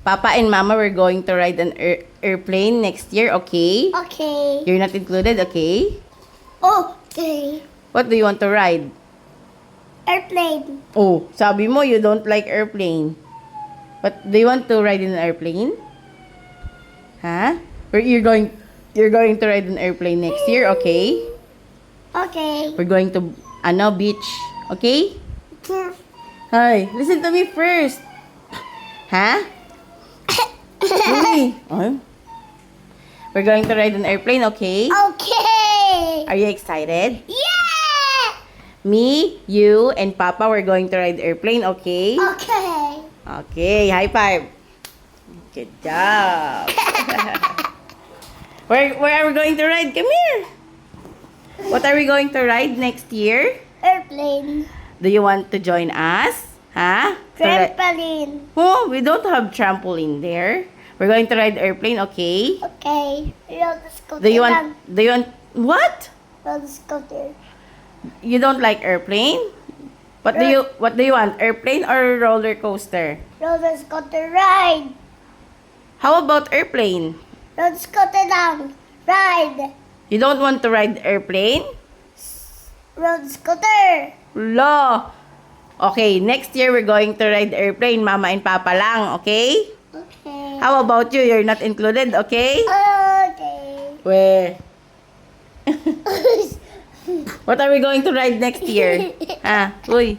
Papa and Mama, we're going to ride an airplane next year, okay? Okay. You're not included, okay? Okay. What do you want to ride? Airplane. Oh, sabi mo you don't like airplane. But do you want to ride in an airplane? Huh? Or you're going to ride an airplane next year, okay? Okay. We're going to beach, okay? Hi, listen to me first. Huh? Uy. Oh. We're going to ride an airplane, okay? Okay. Are you excited? Yeah. Me, you, and Papa, we're going to ride airplane, okay? Okay. Okay, high five. Good job. Where are we going to ride? Come here. What are we going to ride next year? Airplane. Do you want to join us? Huh? Trampoline. Oh, we don't have trampoline there. We're going to ride airplane, okay? Okay. Roller scooter. Do you want what? Roller scooter. You don't like airplane? What do you want? Airplane or roller coaster? Roller scooter ride. How about airplane? Roller scooter lang. Ride. You don't want to ride airplane? Roller scooter. Lo. Okay, next year we're going to ride airplane, Mama and Papa lang, okay? Okay. How about you? You're not included, okay? Okay. Where? What are we going to ride next year? Uy.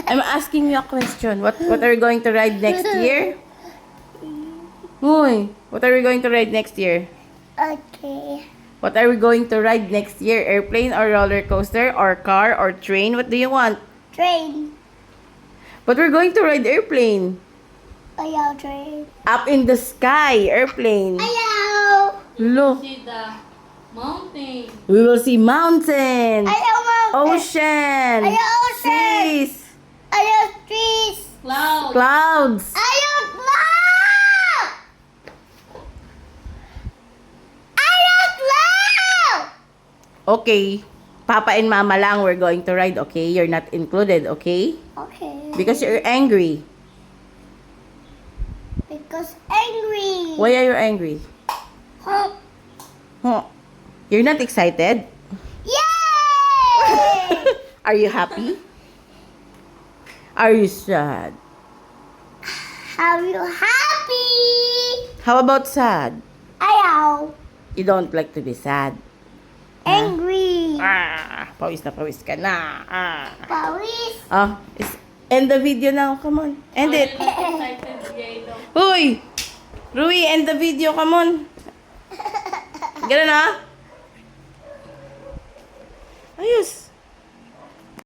I'm asking you a question. What are we going to ride next year? Uy, what are we going to ride next year? Okay. What are we going to ride next year? Airplane or roller coaster or car or train? What do you want? Train. But we're going to ride airplane. Ayaw, train. Up in the sky, airplane. Ayaw. Look, See the mountain. we will see mountain, Ayaw, mountain. ocean, Ayaw, ocean. seas, Ayaw, trees. Cloud. clouds. Ayaw, cloud. Ayaw, cloud. Okay, Papa and Mama lang we're going to ride, okay? You're not included, okay? Okay. Because you're angry. Because angry. Why are you angry? Huh? Huh? You're not excited? Yay! Are you happy? Are you sad? Are you happy? How about sad? Ayaw. You don't like to be sad. Angry. Pawis na pawis ka na. Pawis. End the video now. Come on. End it. Uy! Rui, end the video. Come on. Ganun na. Ayos.